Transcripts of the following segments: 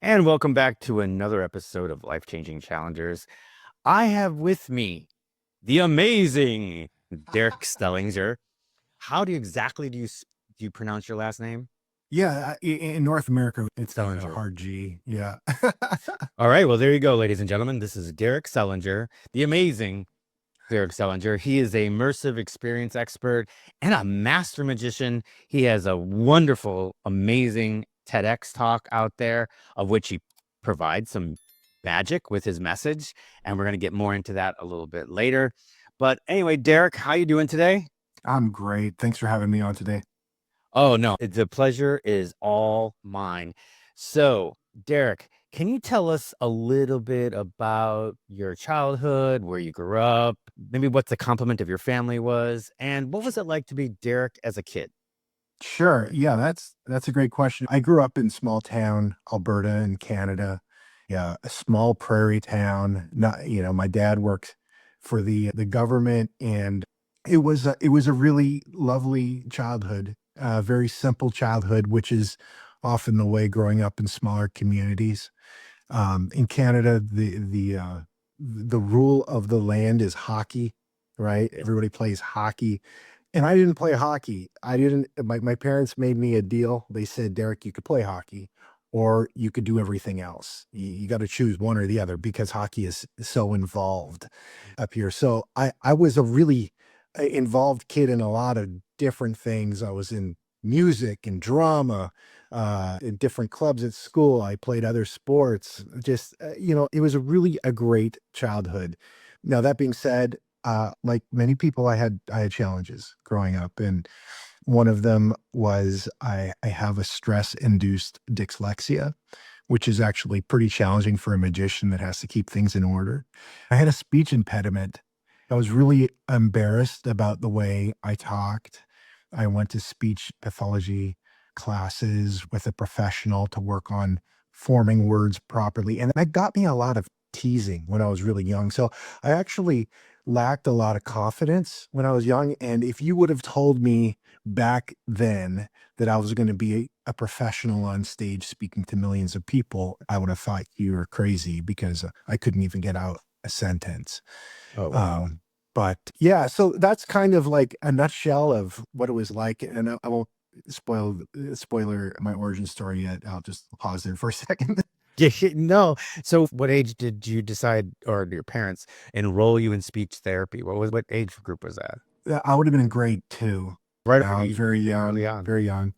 And welcome back to another episode of Life Changing Challengers. I have with me the amazing Derek Selinger. How do you do you pronounce your last name? Yeah, in North America, it's a Selinger. hard G. Yeah. All right, well, there you go, ladies and gentlemen. This is Derek Selinger, the amazing Derek Selinger. He is a immersive experience expert and a master magician. He has a wonderful, amazing TEDx talk out there, of which he provides some magic with his message. And we're going to get more into that a little bit later. But anyway, Derek, how you doing today? I'm great. Thanks for having me on today. Oh, no, the pleasure is all mine. So, Derek, can you tell us a little bit about your childhood, where you grew up, maybe what the complement of your family was, and what was it like to be Derek as a kid? Sure. Yeah, that's a great question. I grew up in small town Alberta in Canada. Yeah, a small prairie town. Not, my dad worked for the government, and it was a really lovely childhood. Very simple childhood, which is often the way growing up in smaller communities. In Canada, the rule of the land is hockey, right? Everybody plays hockey, and I didn't play hockey. I didn't. My parents made me a deal. They said, Derek, you could play hockey, or you could do everything else. You got to choose one or the other because hockey is so involved up here. So I was a really involved kid in a lot of different things. I was in music and drama, in different clubs at school. I played other sports. Just, it was a great childhood. Now, that being said, like many people, I had challenges growing up, and one of them was I have a stress-induced dyslexia, which is actually pretty challenging for a magician that has to keep things in order. I had a speech impediment. I was really embarrassed about the way I talked. I went to speech pathology classes with a professional to work on forming words properly, and that got me a lot of teasing when I was really young. So I actually lacked a lot of confidence when I was young, and if you would have told me back then that I was gonna be a professional on stage speaking to millions of people, I would have thought you were crazy because I couldn't even get out a sentence. Oh, wow. Um, but yeah, so that's kind of like a nutshell of what it was like, and I won't spoiler my origin story yet. I'll just pause there for a second. No. So, what age did you decide, or your parents enroll you in speech therapy? What age group was that? I would have been in grade 2. Right I was very early young, on. very young,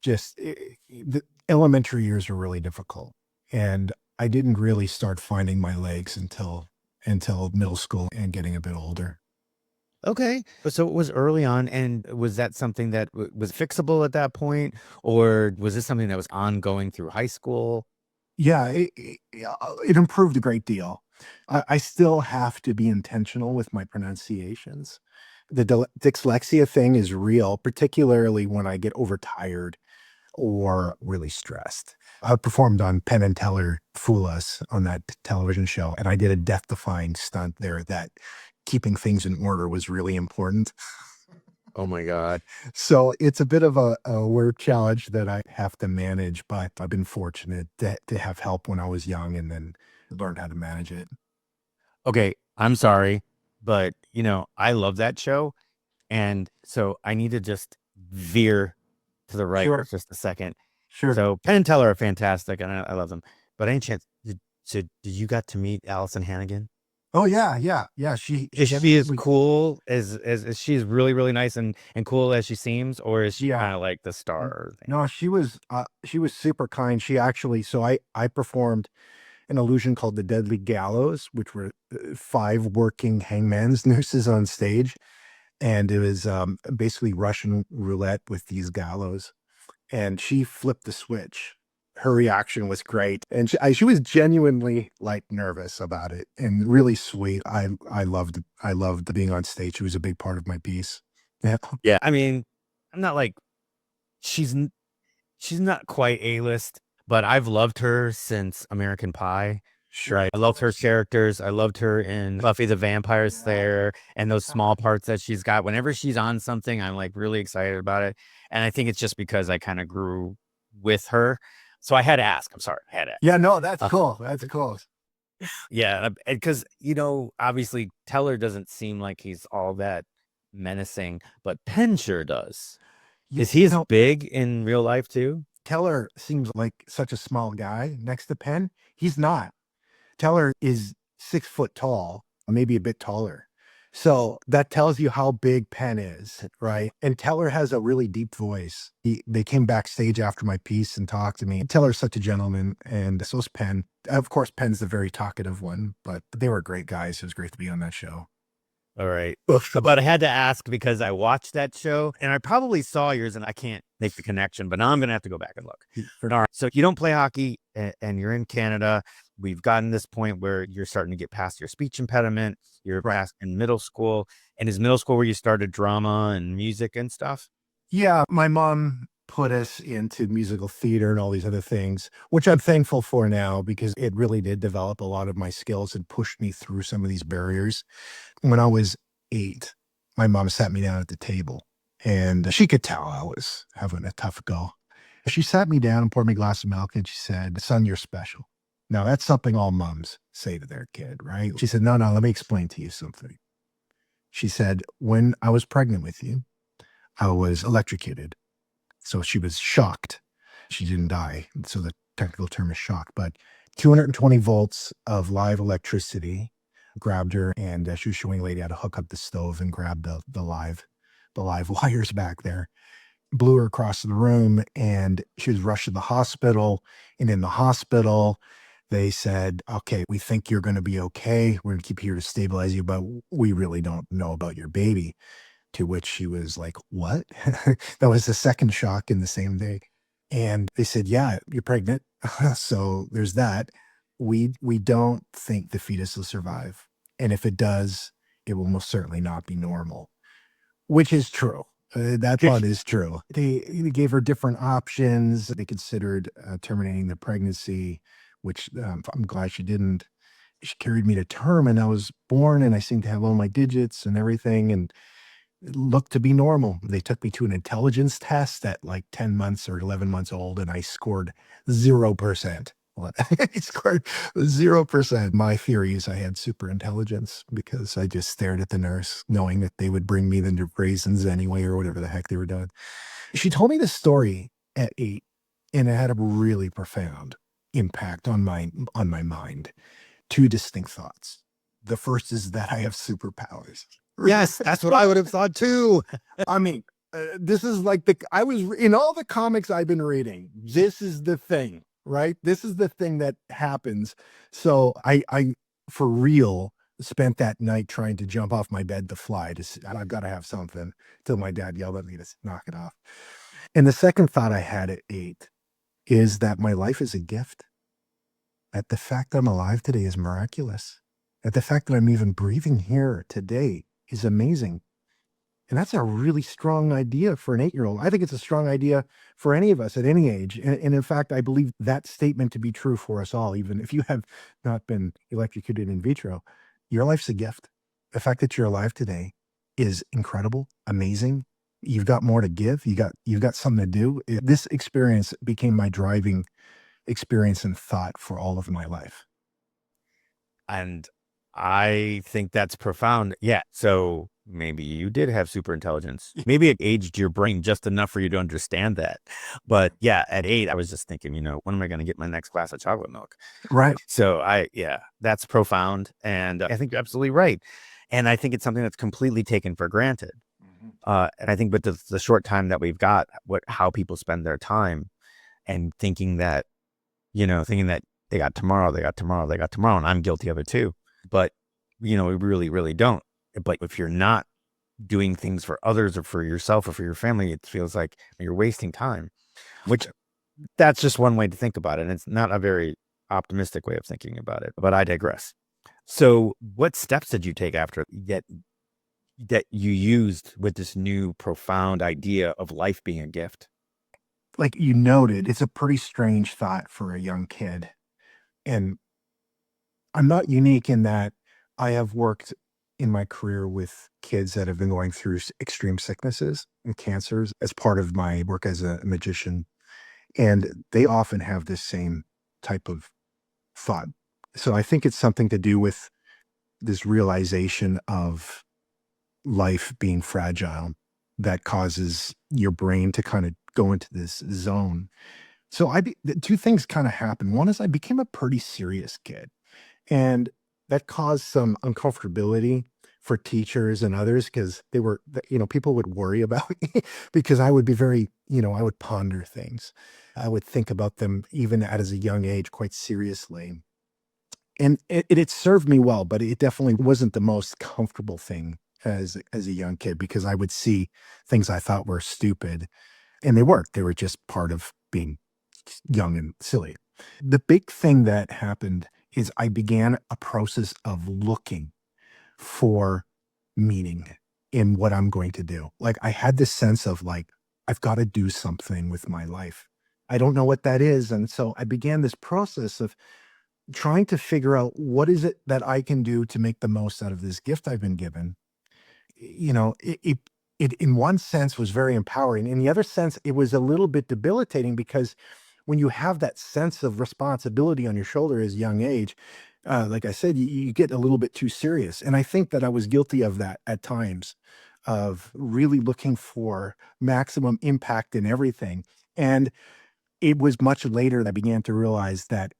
just the elementary years are really difficult. And I didn't really start finding my legs until middle school and getting a bit older. Okay. So it was early on, and was that something that was fixable at that point, or was this something that was ongoing through high school? Yeah, it improved a great deal. I still have to be intentional with my pronunciations. The dyslexia thing is real, particularly when I get overtired or really stressed. I performed on Penn and Teller Fool Us on that television show, and I did a death-defying stunt there that keeping things in order was really important. Oh my God. So it's a bit of a word challenge that I have to manage, but I've been fortunate to have help when I was young and then learned how to manage it. Okay, I'm sorry, but I love that show, and so I need to just veer to the right for Sure, just a second. sure. So Penn and Teller are fantastic, and I love them. But any chance, did you got to meet Allison Hannigan? Oh yeah, yeah, yeah. She Is she she as cool as she's really, really nice and cool as she seems, or is she yeah. kind of like the star thing? No, she was super kind. She actually so I performed an illusion called the Deadly Gallows, which were 5 working hangman's nooses on stage, and it was, basically Russian roulette with these gallows, and she flipped the switch. Her reaction was great, and she was genuinely, like, nervous about it and really sweet. I loved being on stage. She was a big part of my piece. Yeah. Yeah, I mean, I'm not like she's n- she's not quite A-list, but I've loved her since American Pie. Sure. Right. I loved her characters. I loved her in Buffy the Vampire Slayer and those small parts that she's got. Whenever she's on something, I'm like really excited about it. And I think it's just because I kind of grew with her. So I had to ask. I'm sorry. I had to ask. Yeah, no, that's Uh, cool. That's cool. yeah, because obviously Teller doesn't seem like he's all that menacing, but Penn sure does. You, Is he you as know, big in real life too? Teller seems like such a small guy next to Penn. He's not. Teller is 6 foot tall, maybe a bit taller. So that tells you how big Penn is, right? And Teller has a really deep voice. They came backstage after my piece and talked to me. Teller's such a gentleman, and so is Penn. Of course, Penn's the very talkative one, but they were great guys. It was great to be on that show. All right. But I had to ask because I watched that show and I probably saw yours and I can't make the connection, but now I'm going to have to go back and look. All right. So you don't play hockey and you're in Canada. We've gotten this point where you're starting to get past your speech impediment. You're past in middle school. And is middle school where you started drama and music and stuff? Yeah, my mom put us into musical theater and all these other things, which I'm thankful for now because it really did develop a lot of my skills and pushed me through some of these barriers. When I was 8, my mom sat me down at the table and she could tell I was having a tough go. She sat me down and poured me a glass of milk and she said, "Son, you're special." Now, that's something all moms say to their kid, right? She said, "No, no, let me explain to you something." She said, "When I was pregnant with you, I was electrocuted." So she was shocked. She didn't die. So the technical term is shock, but 220 volts of live electricity grabbed her, and she was showing a lady how to hook up the stove and grab the live wires back there. Blew her across the room, and she was rushed to the hospital. And in the hospital, they said, "Okay, we think you're going to be okay. We're going to keep you here to stabilize you, but we really don't know about your baby." To which she was like, "What?" That was the second shock in the same day. And they said, "Yeah, you're pregnant." So there's that. We don't think the fetus will survive. And if it does, it will most certainly not be normal, which is true. That part is true. They gave her different options. They considered terminating the pregnancy, which I'm glad she didn't. She carried me to term and I was born and I seemed to have all my digits and everything. And it looked to be normal. They took me to an intelligence test at like 10 months or 11 months old, and I scored 0%. I scored 0%. My theory is I had super intelligence because I just stared at the nurse, knowing that they would bring me the raisins anyway, or whatever the heck they were doing. She told me this story at 8, and it had a really profound impact on my mind. Two distinct thoughts. The first is that I have superpowers. Yes, that's what I would have thought too. I mean, this is like I was in all the comics I've been reading. This is the thing, right? This is the thing that happens. So I for real spent that night trying to jump off my bed to fly. I've got to have something. Till my dad yelled at me to knock it off. And the second thought I had at 8 is that my life is a gift. That the fact that I'm alive today is miraculous. That the fact that I'm even breathing here today is amazing. And that's a really strong idea for an 8-year-old. I think it's a strong idea for any of us at any age. And in fact, I believe that statement to be true for us all, even if you have not been electrocuted in vitro. Your life's a gift. The fact that you're alive today is incredible, amazing. You've got more to give. You've got something to do. This experience became my driving experience and thought for all of my life. And I think that's profound. Yeah. So maybe you did have super intelligence. Maybe it aged your brain just enough for you to understand that. But yeah, at 8, I was just thinking, when am I going to get my next glass of chocolate milk? Right. So yeah, that's profound. And I think you're absolutely right. And I think it's something that's completely taken for granted. And I think, but the short time that we've got, how people spend their time and thinking that they got tomorrow, they got tomorrow, they got tomorrow. And I'm guilty of it too. But, we really, really don't. But if you're not doing things for others or for yourself or for your family, it feels like you're wasting time, which that's just one way to think about it. And it's not a very optimistic way of thinking about it, but I digress. So what steps did you take after that you used with this new profound idea of life being a gift? Like you noted, it's a pretty strange thought for a young kid. And I'm not unique in that I have worked in my career with kids that have been going through extreme sicknesses and cancers as part of my work as a magician. And they often have this same type of thought. So I think it's something to do with this realization of life being fragile that causes your brain to kind of go into this zone. So the two things kind of happened. One is I became a pretty serious kid, and that caused some uncomfortability for teachers and others because people would worry about me because I would be very, I would ponder things. I would think about them even as a young age quite seriously. And it served me well, but it definitely wasn't the most comfortable thing as a young kid because I would see things I thought were stupid, and they weren't. They were just part of being young and silly. The big thing that happened is I began a process of looking for meaning in what I'm going to do. Like I had this sense of like, I've got to do something with my life. I don't know what that is. And so I began this process of trying to figure out what is it that I can do to make the most out of this gift I've been given. It in one sense was very empowering. In the other sense, it was a little bit debilitating because when you have that sense of responsibility on your shoulder as a young age, like I said, you get a little bit too serious. And I think that I was guilty of that at times, of really looking for maximum impact in everything. And it was much later that I began to realize that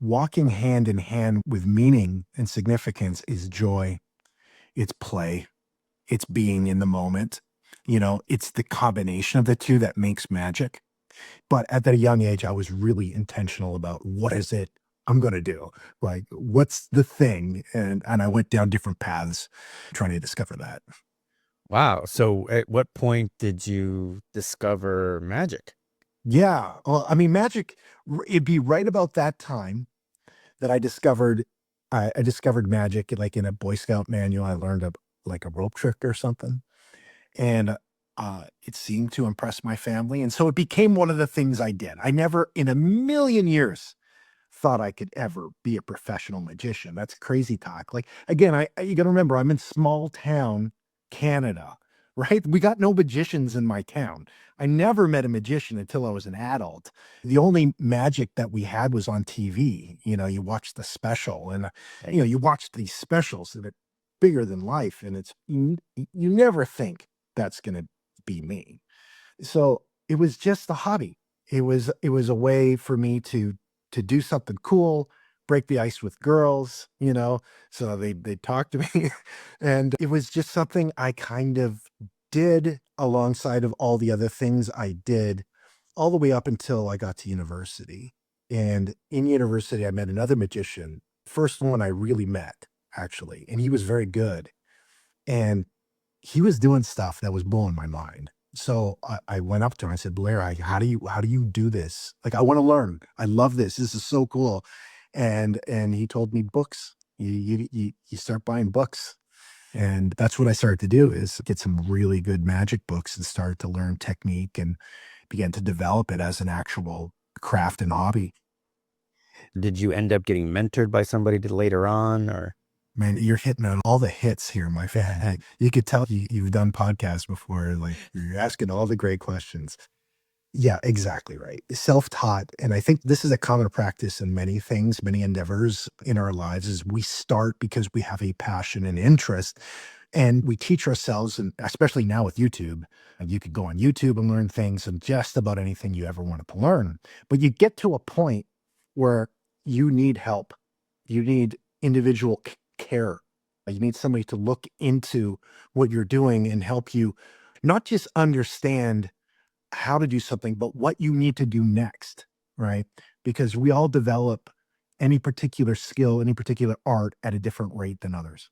walking hand in hand with meaning and significance is joy, it's play, it's being in the moment. It's the combination of the two that makes magic. But at that young age, I was really intentional about what is it I'm going to do? Like, what's the thing? And I went down different paths trying to discover that. Wow. So at what point did you discover magic? Yeah. Well, I mean, magic, it'd be right about that time that I discovered magic, like in a Boy Scout manual. I learned like a rope trick or something. And it seemed to impress my family. And so it became one of the things I did. I never in a million years thought I could ever be a professional magician. That's crazy talk. Like again, you got to remember I'm in small town Canada, right? We got no magicians in my town. I never met a magician until I was an adult. The only magic that we had was on TV. You watch the special and you watch these specials that are bigger than life and you never think that's going to be me. So it was just a hobby. It was a way for me to do something cool, break the ice with girls, so they talk to me. And it was just something I kind of did alongside of all the other things I did all the way up until I got to university. And in university, I met another magician, first one I really met, actually, and he was very good. And he was doing stuff that was blowing my mind. So I went up to him. I said, Blair, how do you do this? Like, I want to learn. I love this. This is so cool. And he told me books. You start buying books. And that's what I started to do is get some really good magic books and started to learn technique and began to develop it as an actual craft and hobby. Did you end up getting mentored by somebody later on, or? Man, you're hitting on all the hits here, my fan. You could tell you've done podcasts before. Like you're asking all the great questions. Yeah, exactly right. Self-taught. And I think this is a common practice in many things, many endeavors in our lives is we start because we have a passion and interest and we teach ourselves, and especially now with YouTube, you could go on YouTube and learn things and just about anything you ever wanted to learn. But you get to a point where you need help. You need individual care. You need somebody to look into what you're doing and help you not just understand how to do something, but what you need to do next, right? Because we all develop any particular skill, any particular art at a different rate than others.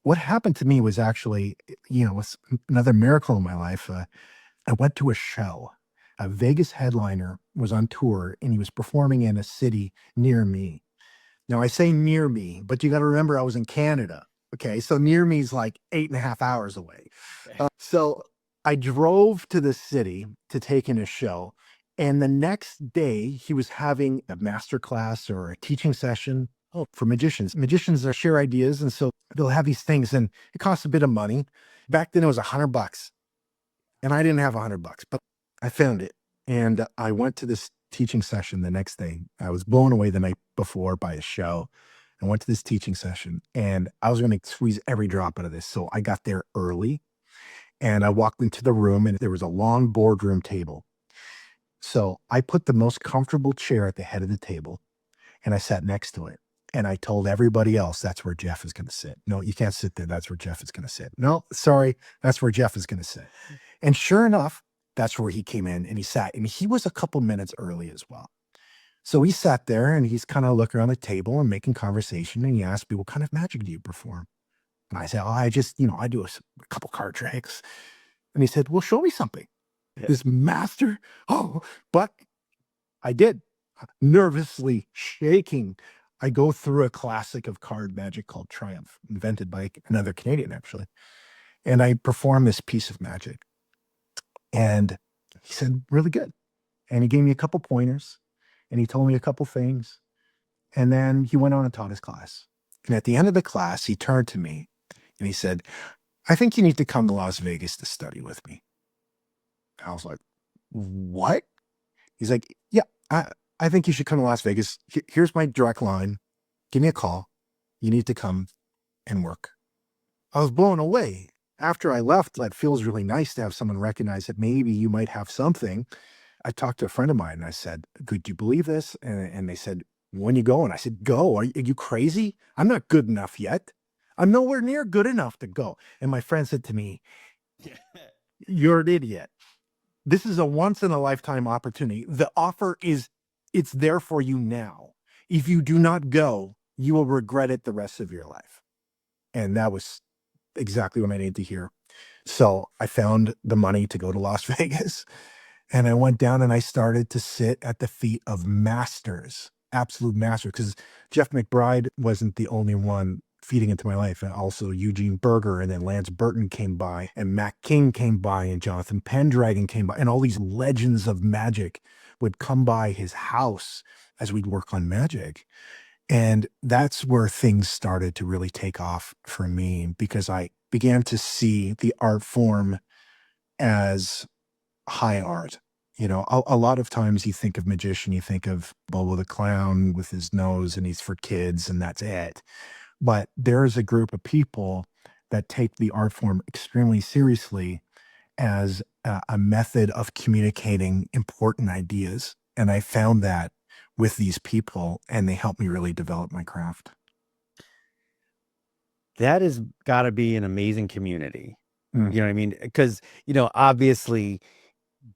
What happened to me was actually, was another miracle in my life. I went to a show. A Vegas headliner was on tour and he was performing in a city near me. Now I say near me, but you got to remember I was in Canada. Okay. So near me is like 8.5 hours away. So I drove to the city to take in a show. And the next day he was having a master class or a teaching session. Oh, for magicians. Magicians are share ideas. And so they'll have these things and it costs a bit of money. Back then it was $100 and I didn't have $100, but I found it. And I went to this teaching session the next day. I was blown away the night before by a show. I went to this teaching session and I was going to squeeze every drop out of this. So I got there early and I walked into the room and there was a long boardroom table. So I put the most comfortable chair at the head of the table and I sat next to it. And I told everybody else, that's where Jeff is going to sit. No, you can't sit there. That's where Jeff is going to sit. No, sorry. That's where Jeff is going to sit. And sure enough, that's where he came in and he sat. And he was a couple minutes early as well. So he sat there and he's kind of looking around the table and making conversation. And he asked me, what kind of magic do you perform? And I said, oh, I just, I do a couple card tricks. And he said, well, show me something. Yeah. This master. Oh, but I did. Nervously shaking, I go through a classic of card magic called Triumph, invented by another Canadian, actually. And I perform this piece of magic. And he said, really good. And he gave me a couple pointers and he told me a couple things. And then he went on and taught his class. And at the end of the class, he turned to me and he said, I think you need to come to Las Vegas to study with me. I was like, what? He's like, yeah, I think you should come to Las Vegas. Here's my direct line. Give me a call. You need to come and work. I was blown away. After I left, it feels really nice to have someone recognize that maybe you might have something. I talked to a friend of mine and I said, could you believe this? And they said, when you go? And I said, go. Are you crazy? I'm not good enough yet. I'm nowhere near good enough to go. And my friend said to me, you're an idiot. This is a once in a lifetime opportunity. The offer it's there for you now. If you do not go, you will regret it the rest of your life. And that was exactly what I needed to hear. So I found the money to go to Las Vegas and I went down and I started to sit at the feet of masters, absolute masters, because Jeff McBride wasn't the only one feeding into my life. And also Eugene Berger, and then Lance Burton came by, and Mac King came by, and Jonathan Pendragon came by, and all these legends of magic would come by his house as we'd work on magic. And that's where things started to really take off for me, because I began to see the art form as high art. A lot of times you think of magician, you think of Bobo the Clown with his nose and he's for kids and that's it. But there's a group of people that take the art form extremely seriously as a method of communicating important ideas. And I found that with these people, and they helped me really develop my craft. That has got to be an amazing community. Mm. You know what I mean? Because, obviously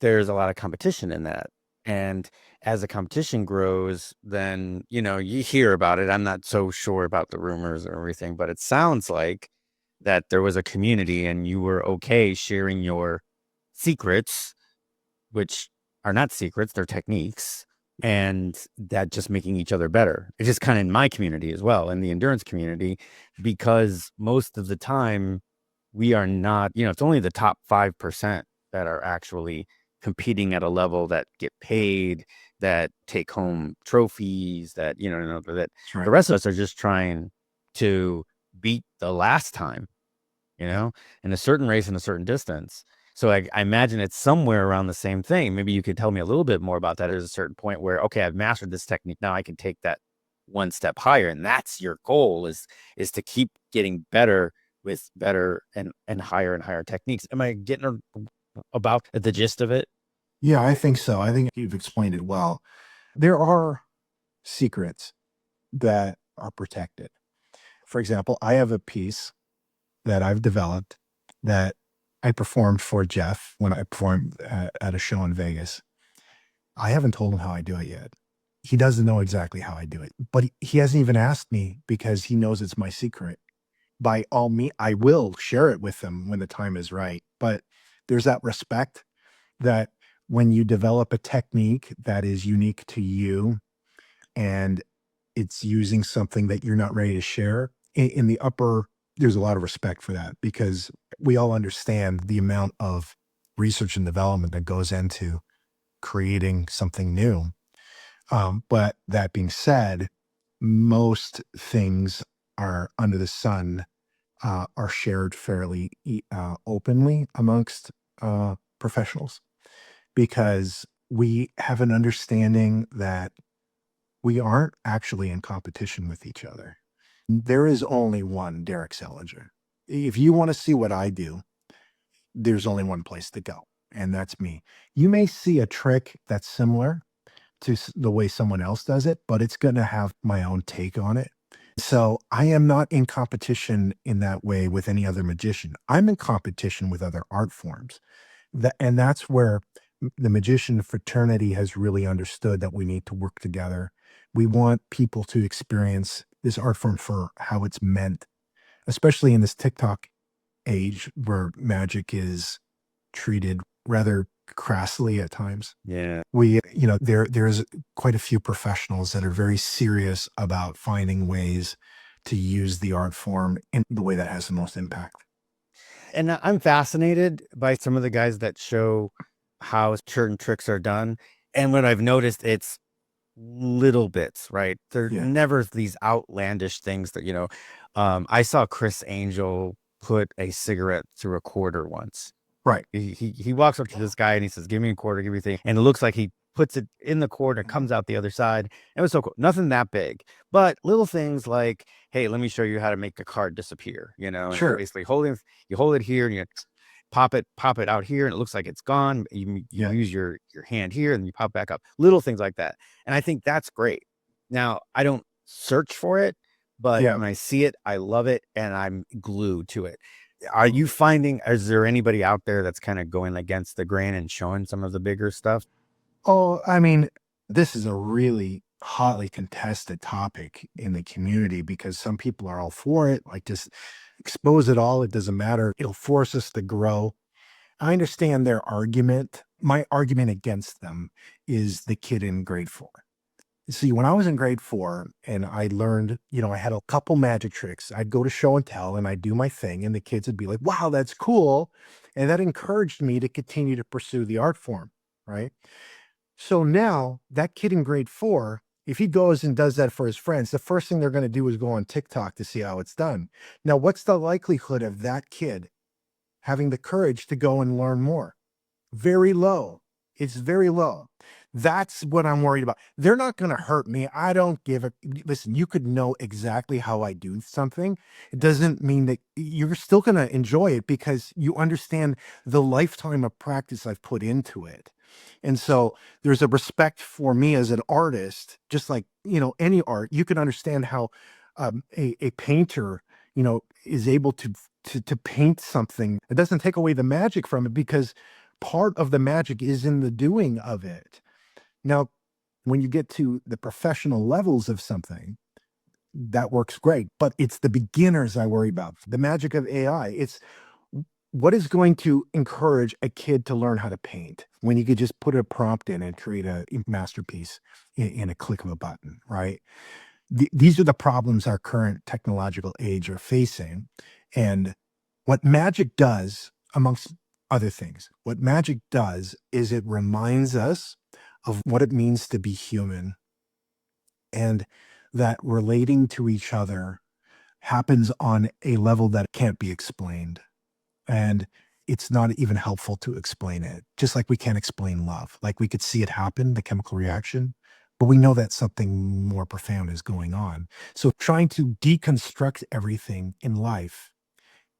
there's a lot of competition in that. And as the competition grows, then, you hear about it. I'm not so sure about the rumors or everything, but it sounds like that there was a community and you were okay sharing your secrets, which are not secrets, they're techniques, and that just making each other better. It's just kind of in my community as well, in the endurance community, because most of the time we are not, it's only the top 5% that are actually competing at a level that get paid, that take home trophies, that, that That's right. the rest of us are just trying to beat the last time, in a certain race in a certain distance. So I imagine it's somewhere around the same thing. Maybe you could tell me a little bit more about that. There's a certain point where, okay, I've mastered this technique. Now I can take that one step higher. And that's your goal is to keep getting better with better and higher techniques. Am I getting about the gist of it? Yeah, I think so. I think you've explained it well. There are secrets that are protected. For example, I have a piece that I've developed that I performed for Jeff when I performed at a show in Vegas. I haven't told him how I do it yet. He doesn't know exactly how I do it, but he hasn't even asked me because he knows it's my secret. By all means, I will share it with him when the time is right. But there's that respect that when you develop a technique that is unique to you and it's using something that you're not ready to share in the upper, there's a lot of respect for that because we all understand the amount of research and development that goes into creating something new. But that being said, most things are under the sun are shared fairly openly amongst professionals because we have an understanding that we aren't actually in competition with each other. There is only one Derek Selinger. If you want to see what I do, there's only one place to go, and that's me. You may see a trick that's similar to the way someone else does it, but it's going to have my own take on it. So I am not in competition in that way with any other magician. I'm in competition with other art forms. And that's where the magician fraternity has really understood that we need to work together. We want people to experience this art form for how it's meant, especially in this TikTok age where magic is treated rather crassly at times. Yeah. There's quite a few professionals that are very serious about finding ways to use the art form in the way that has the most impact. And I'm fascinated by some of the guys that show how certain tricks are done. And what I've noticed, it's little bits, right? They're Yeah. never these outlandish things that, I saw Chris Angel put a cigarette through a quarter once. Right. He walks up to this guy and he says, "Give me a quarter, give me a thing." And it looks like he puts it in the quarter, comes out the other side. It was so cool. Nothing that big, but little things like, "Hey, let me show you how to make a card disappear." And Sure. basically you hold it here and you pop it out here, and it looks like it's gone. You Yeah. use your hand here, and you pop back up. Little things like that, and I think that's great. Now, I don't search for it, but Yeah. when I see it, I love it, and I'm glued to it. Are you finding, is there anybody out there that's kind of going against the grain and showing some of the bigger stuff? Oh, I mean, this is a really hotly contested topic in the community because some people are all for it, like just expose it all. It doesn't matter. It'll force us to grow. I understand their argument. My argument against them is the kid in grade 4. See, when I was in grade 4 and I learned, I had a couple magic tricks, I'd go to show and tell and I'd do my thing, and the kids would be like, wow, that's cool. And that encouraged me to continue to pursue the art form. Right. So now that kid in grade 4, if he goes and does that for his friends, the first thing they're going to do is go on TikTok to see how it's done. Now, what's the likelihood of that kid having the courage to go and learn more? Very low. It's very low. That's what I'm worried about. They're not going to hurt me. I don't give a listen. You could know exactly how I do something. It doesn't mean that you're still going to enjoy it because you understand the lifetime of practice I've put into it. And so there's a respect for me as an artist, just like, any art. You can understand how a painter, is able to paint something. It doesn't take away the magic from it because part of the magic is in the doing of it. Now, when you get to the professional levels of something, that works great, but it's the beginners I worry about. The magic of AI, it's what is going to encourage a kid to learn how to paint when you could just put a prompt in and create a masterpiece in a click of a button, right? These are the problems our current technological age are facing. And what magic does, amongst other things, what magic does is it reminds us of what it means to be human, and that relating to each other happens on a level that can't be explained. And it's not even helpful to explain it, just like we can't explain love. Like we could see it happen, the chemical reaction, but we know that something more profound is going on. So trying to deconstruct everything in life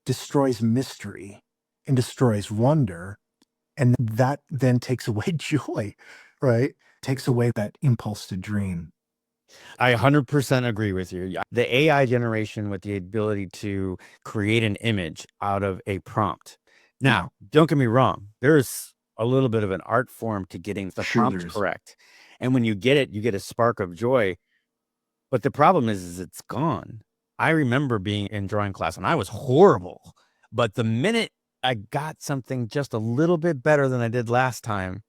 destroys mystery and destroys wonder. And that then takes away joy, right? Takes away that impulse to dream. I 100% agree with you. The AI generation with the ability to create an image out of a prompt. Now, don't get me wrong, there's a little bit of an art form to getting the Sure prompt there is. correct. And when you get it, you get a spark of joy. But the problem is it's gone. I remember being in drawing class and I was horrible. But the minute I got something just a little bit better than I did last time,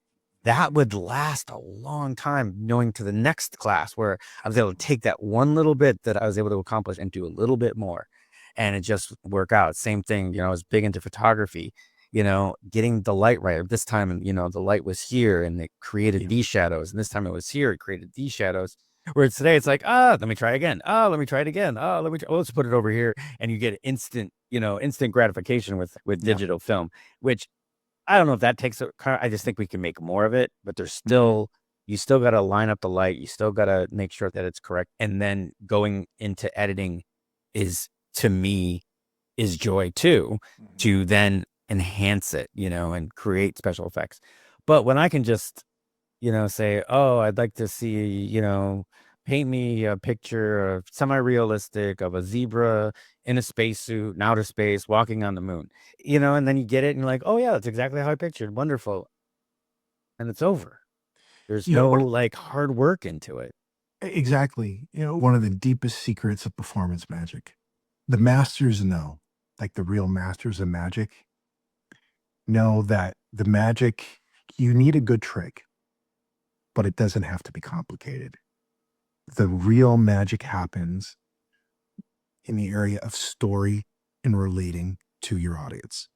that would last a long time going to the next class where I was able to take that one little bit that I was able to accomplish and do a little bit more. And it just work out. Same thing, I was big into photography, getting the light right. This time, the light was here and it created these shadows. And this time it was here, it created these shadows. Whereas today it's like, let me try again. Let me try it again. Let's put it over here. And you get instant gratification with digital film, which I don't know if that takes I just think we can make more of it, but there's Mhm. still, you still got to line up the light. You still got to make sure that it's correct. And then going into editing is, to me, is joy too, Mhm. to then enhance it, and create special effects. But when I can just, say, oh, I'd like to see, paint me a picture of semi-realistic of a zebra in a spacesuit in outer space walking on the moon, and then you get it and you're like, oh yeah, that's exactly how I pictured. Wonderful. And it's over. There's You know, no one like hard work into it. exactly. One of the deepest secrets of performance magic. The masters know, like the real masters of magic, know that the magic, you need a good trick, but it doesn't have to be complicated. The real magic happens in the area of story and relating to your audience.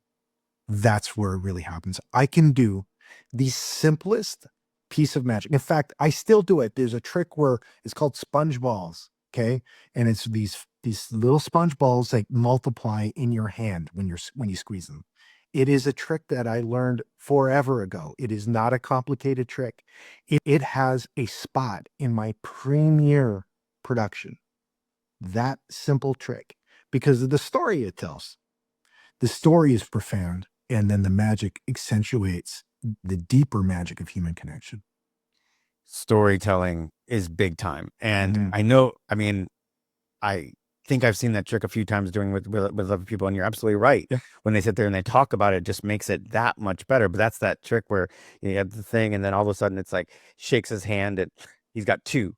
That's where it really happens. I can do the simplest piece of magic. In fact, I still do it. There's a trick where it's called sponge balls. Okay. And it's these little sponge balls that multiply in your hand when you squeeze them. It is a trick that I learned forever ago. It is not a complicated trick. It has a spot in my premiere production. That simple trick because of the story it tells. The story is profound, and then the magic accentuates the deeper magic of human connection. Storytelling is big time. And Mhm. I know, I mean, I think I've seen that trick a few times doing with other people, and you're absolutely right. Yeah. When they sit there and they talk about it, it just makes it that much better. But that's that trick where you have the thing, and then all of a sudden it's like shakes his hand, and he's got two,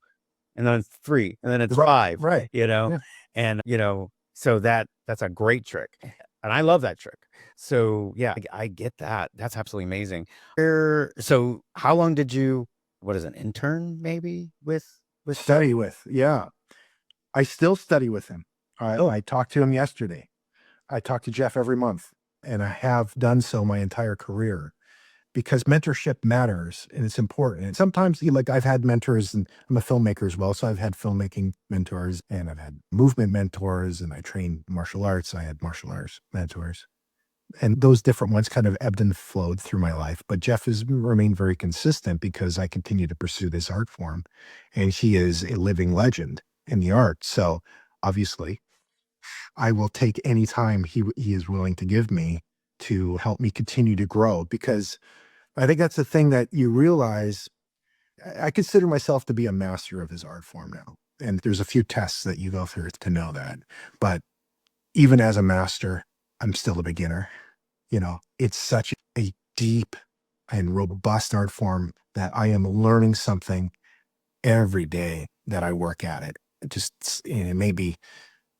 and then it's three, and then it's Right. five, Right. Yeah. and so that's a great trick, and I love that trick. So yeah, I get that. That's absolutely amazing. So how long did you? What is an intern maybe with Jeff? Study with. Yeah. I still study with him. Oh, I talked to him yesterday. I talk to Jeff every month, and I have done so my entire career because mentorship matters and it's important. And sometimes, like, I've had mentors, and I'm a filmmaker as well. So I've had filmmaking mentors and I've had movement mentors, and I train martial arts. I had martial arts mentors. And those different ones kind of ebbed and flowed through my life. But Jeff has remained very consistent because I continue to pursue this art form. And he is a living legend in the art. So obviously, I will take any time he is willing to give me to help me continue to grow because I think that's the thing that you realize. I consider myself to be a master of his art form now. And there's a few tests that you go through to know that. But even as a master, I'm still a beginner. It's such a deep and robust art form that I am learning something every day that I work at it. Maybe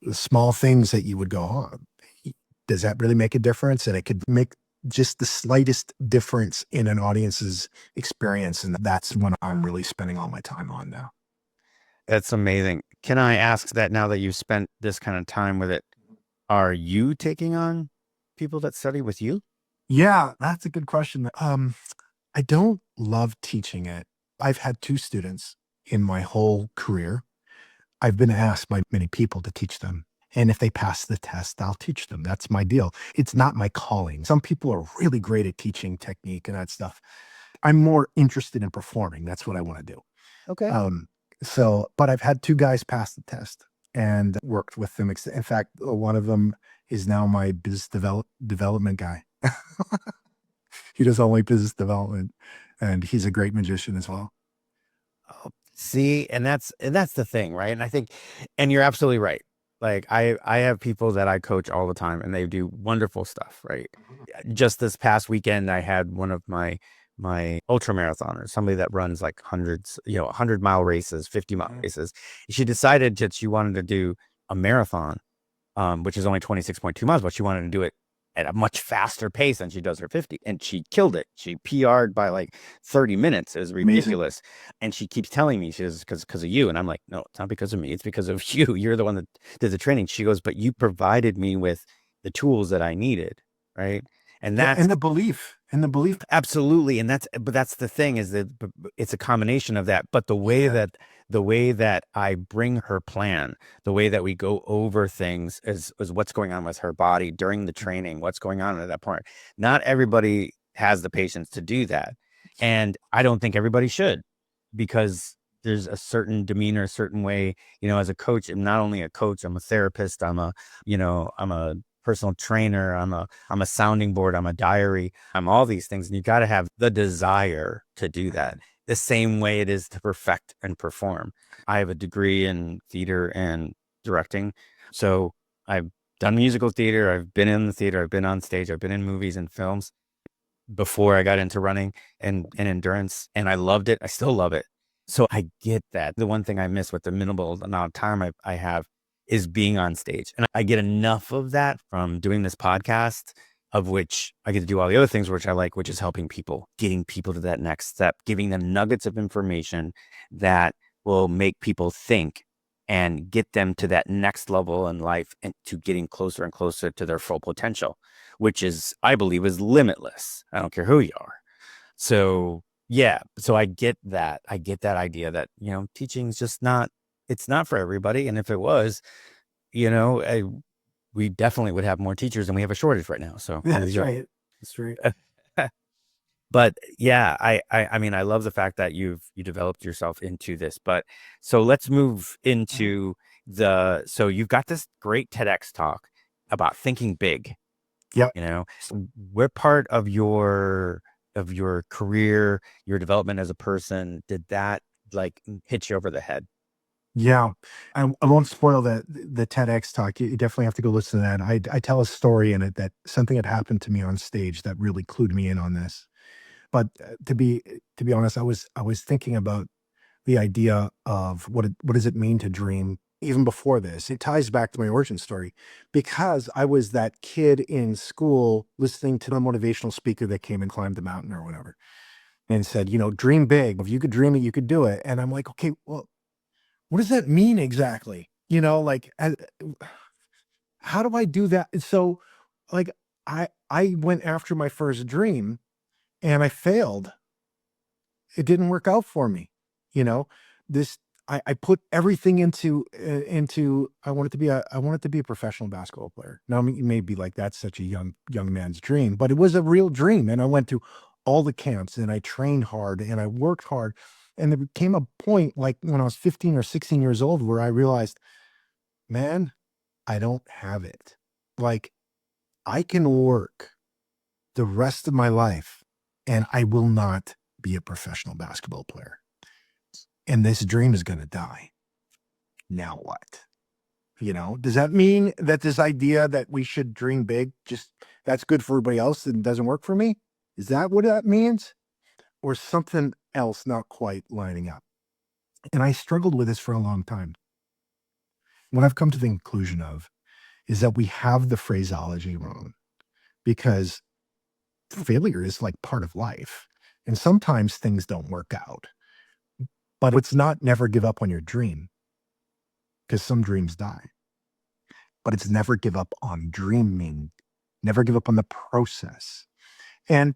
the small things that you would go, oh, does that really make a difference? And it could make just the slightest difference in an audience's experience. And that's what I'm really spending all my time on now. that's amazing. Can I ask that now that you've spent this kind of time with it, are you taking on people that study with you? Yeah, that's a good question. I don't love teaching it. I've had two students in my whole career. I've been asked by many people to teach them. And if they pass the test, I'll teach them. That's my deal. It's not my calling. Some people are really great at teaching technique and that stuff. I'm more interested in performing. That's what I want to do. Okay. Um, but I've had two guys pass the test and worked with them. In fact, one of them is now my development guy. He does only business development, and he's a great magician as well. Oh, see, and that's the thing, right? And I think, and you're absolutely right. Like I have people that I coach all the time, and they do wonderful stuff, right? Just this past weekend, I had one of my ultra marathoners, somebody that runs like hundreds, 100-mile races, 50-mile Mhm. races. She decided that she wanted to do a marathon, which is only 26.2 miles, but she wanted to do it at a much faster pace than she does her 50. And she killed it. She PR'd by like 30 minutes. It was Amazing. ridiculous. And she keeps telling me, she says, because of you. And I'm like, no, it's not because of me. It's because of you. You're the one that did the training. She goes, but you provided me with the tools that I needed. Right. And Yeah, that's and the belief. absolutely, and that's the thing is that it's a combination of that. But Yeah. the way that I bring her plan, the way that we go over things is what's going on with her body during the training, what's going on at that point. Not everybody. has the patience to do that. And I don't think everybody should, because there's a certain demeanor, a certain way, as a coach. I'm not only a coach, I'm a therapist, I'm a personal trainer, I'm a sounding board, I'm a diary, I'm all these things. And you got to have the desire to do that the same way it is to perfect and perform. I have a degree in theater and directing. So I've done musical theater. I've been in the theater. I've been on stage. I've been in movies and films before I got into running and endurance, and I loved it. I still love it. So I get that. The one thing I miss with the minimal amount of time I have is being on stage. And I get enough of that from doing this podcast, of which I get to do all the other things which I like, which is helping people, getting people to that next step, giving them nuggets of information that will make people think and get them to that next level in life and to getting closer and closer to their full potential, which is, I believe, is limitless. I don't care who you are. So yeah, so I get that. I get that idea that, teaching is just it's not for everybody. And if it was, we definitely would have more teachers, and we have a shortage right now. So That's right. That's right. But yeah, I mean, I love the fact that you developed yourself into this. But so let's move into so you've got this great TEDx talk about thinking big. Yep. What part of your career, your development as a person, did that like hit you over the head? Yeah. I won't spoil the TEDx talk. You definitely have to go listen to that. I tell a story in it that something had happened to me on stage that really clued me in on this. But to be honest, I was thinking about the idea of what does it mean to dream even before this. It ties back to my origin story, because I was that kid in school listening to the motivational speaker that came and climbed the mountain or whatever and said, dream big. If you could dream it, you could do it. And I'm like, okay, well, what does that mean exactly? Like, how do I do that? And so, like, I went after my first dream and I failed. It didn't work out for me. You know, this I put everything into I wanted to be a professional basketball player. Now, I mean, you may be like, that's such a young man's dream, but it was a real dream. And I went to all the camps and I trained hard and I worked hard. And there came a point, like when I was 15 or 16 years old, where I realized, man, I don't have it. Like, I can work the rest of my life and I will not be a professional basketball player. And this dream is going to die. Now what? Does that mean that this idea that we should dream big, just that's good for everybody else and doesn't work for me? Is that what that means? Or something else not quite lining up? And I struggled with this for a long time. What I've come to the conclusion of is that we have the phraseology wrong, because failure is like part of life. And sometimes things don't work out. But it's not never give up on your dream, because some dreams die. But it's never give up on dreaming, never give up on the process. And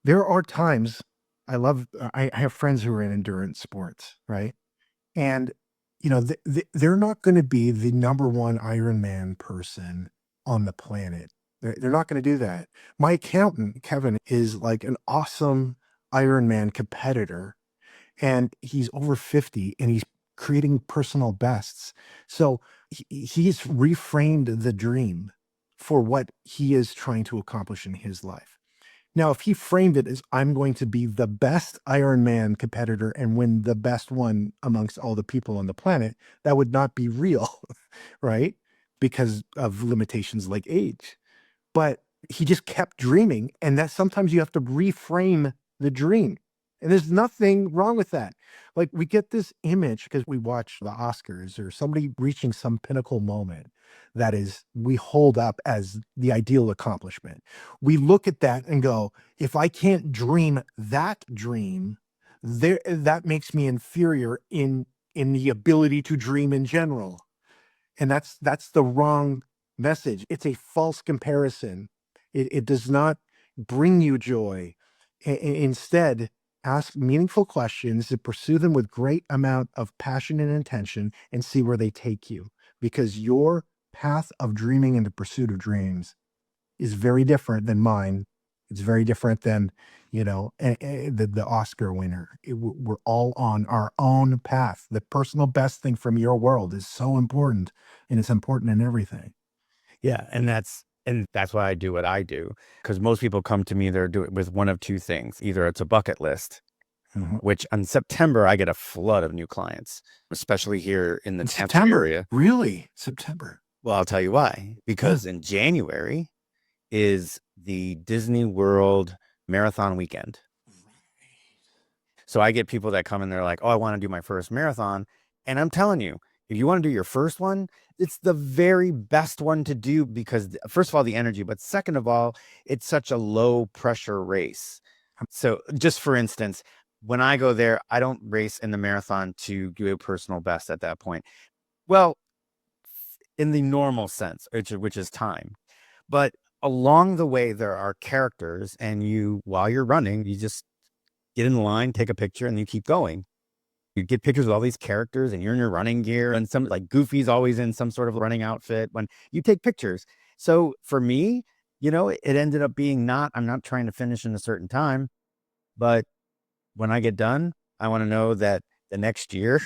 there are times I have friends who are in endurance sports, right? And, they're not going to be the number one Ironman person on the planet. They're not going to do that. My accountant, Kevin, is like an awesome Ironman competitor, and he's over 50 and he's creating personal bests. So he's reframed the dream for what he is trying to accomplish in his life. Now, if he framed it as, I'm going to be the best Ironman competitor and win the best one amongst all the people on the planet, that would not be real, right? Because of limitations like age. But he just kept dreaming, and that sometimes you have to reframe the dream. And there's nothing wrong with that. Like, we get this image because we watch the Oscars or somebody reaching some pinnacle moment that is we hold up as the ideal accomplishment. We look at that and go, if I can't dream that dream, that makes me inferior in the ability to dream in general. And that's the wrong message. It's a false comparison. It does not bring you joy. Instead, ask meaningful questions and pursue them with great amount of passion and intention, and see where they take you. Because your path of dreaming and the pursuit of dreams is very different than mine It's very different than, the Oscar winner. We're all on our own path. The personal best thing from your world is so important, and it's important in everything. Yeah, and that's why I do what I do, because most people come to me, they're doing with one of two things. Either it's a bucket list, Mhm. which in September I get a flood of new clients, especially here in the In Tampa September, area. really? September. Well, I'll tell you why. Yeah. Because in January is the Disney World Marathon weekend. So I get people that come and they're like, "Oh, I want to do my first marathon." And I'm telling you, if you want to do your first one, it's the very best one to do because, first of all, the energy, but second of all, it's such a low pressure race. So, just for instance, when I go there, I don't race in the marathon to do a personal best at that point. Well, in the normal sense, which is time. But along the way, there are characters, and while you're running, you just get in line, take a picture, and you keep going. You get pictures of all these characters, and you're in your running gear, and some like Goofy's always in some sort of running outfit when you take pictures. So for me, it ended up being I'm not trying to finish in a certain time, but when I get done, I want to know that the next year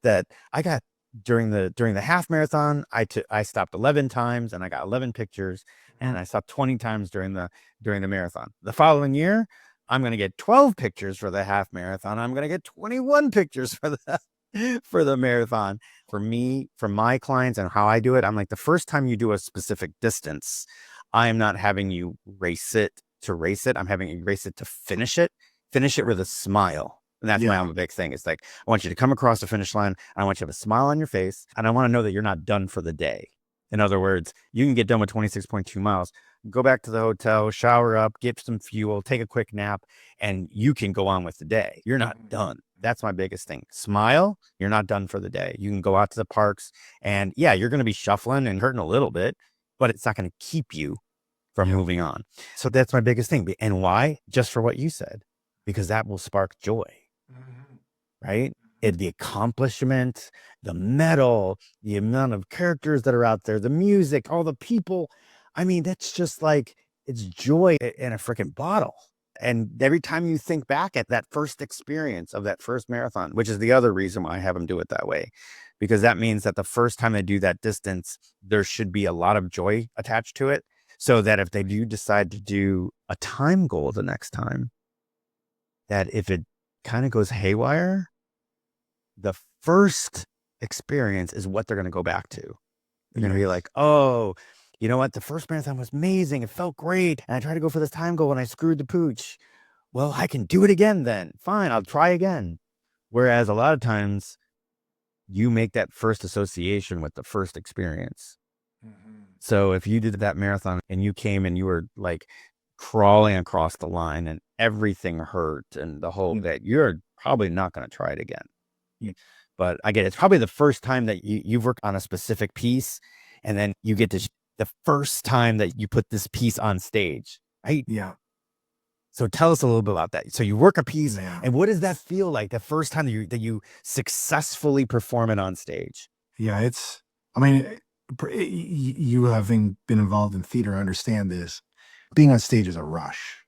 that I got during the half marathon, I stopped 11 times and I got 11 pictures, and I stopped 20 times during the marathon. The following year, I'm going to get 12 pictures for the half marathon. I'm going to get 21 pictures for the for the marathon. For me, for my clients and how I do it, I'm like, the first time you do a specific distance, I am not having you race it to race it. I'm having you race it to finish it with a smile. And that's my Yeah. own big thing. It's like, I want you to come across the finish line. And I want you to have a smile on your face. And I want to know that you're not done for the day. In other words, you can get done with 26.2 miles, go back to the hotel, shower up, get some fuel, take a quick nap, and you can go on with the day. You're not done. That's my biggest thing. Smile. You're not done for the day. You can go out to the parks, and yeah, you're going to be shuffling and hurting a little bit, but it's not going to keep you from Yeah. moving on. So that's my biggest thing. And why? Just for what you said, because that will spark joy, Mhm. right? The accomplishment, the medal, the amount of characters that are out there, the music, all the people. I mean, that's just like, it's joy in a freaking bottle. And every time you think back at that first experience of that first marathon, which is the other reason why I have them do it that way, because that means that the first time they do that distance, there should be a lot of joy attached to it. So that if they do decide to do a time goal the next time, that if it kind of goes haywire, the first experience is what they're going to go back to. They're going to be Yes. like, "Oh, you know what? The first marathon was amazing. It felt great. And I tried to go for this time goal and I screwed the pooch. Well, I can do it again then. Fine, I'll try again." Whereas a lot of times you make that first association with the first experience. Mhm. So if you did that marathon and you came and you were like crawling across the line and everything hurt and the whole Mm. that, you're probably not going to try it again. Yeah. But again, it's probably the first time that you've worked on a specific piece, and then you get to the first time that you put this piece on stage, right? Yeah. So tell us a little bit about that. So you work a piece, Yeah. and what does that feel like the first time that you successfully perform it on stage? Yeah. I mean, you having been involved in theater, understand this. Being on stage is a rush.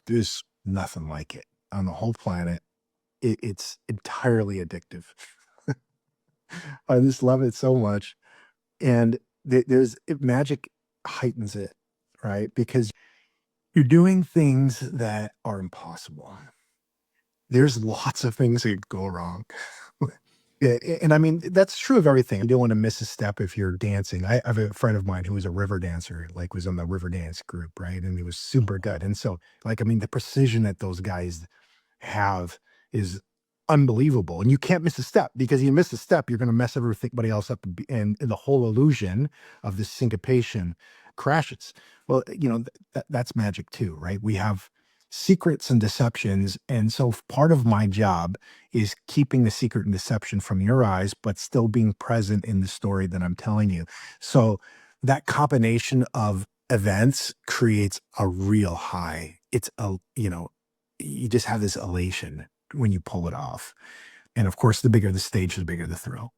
There's nothing like it on the whole planet. It's entirely addictive. I just love it so much. And magic heightens it, right? Because you're doing things that are impossible. There's lots of things that could go wrong. Yeah, and I mean, that's true of everything. You don't want to miss a step if you're dancing. I have a friend of mine who was a river dancer, like was on the river dance group, right? And he was super good. And so, like, I mean, the precision that those guys have is unbelievable. And you can't miss a step because you miss a step, you're going to mess everybody else up, and the whole illusion of this syncopation crashes. Well, that's magic too, right? We have secrets and deceptions. And so part of my job is keeping the secret and deception from your eyes, but still being present in the story that I'm telling you. So that combination of events creates a real high. You just have this elation when you pull it off. And of course, the bigger the stage, the bigger the thrill.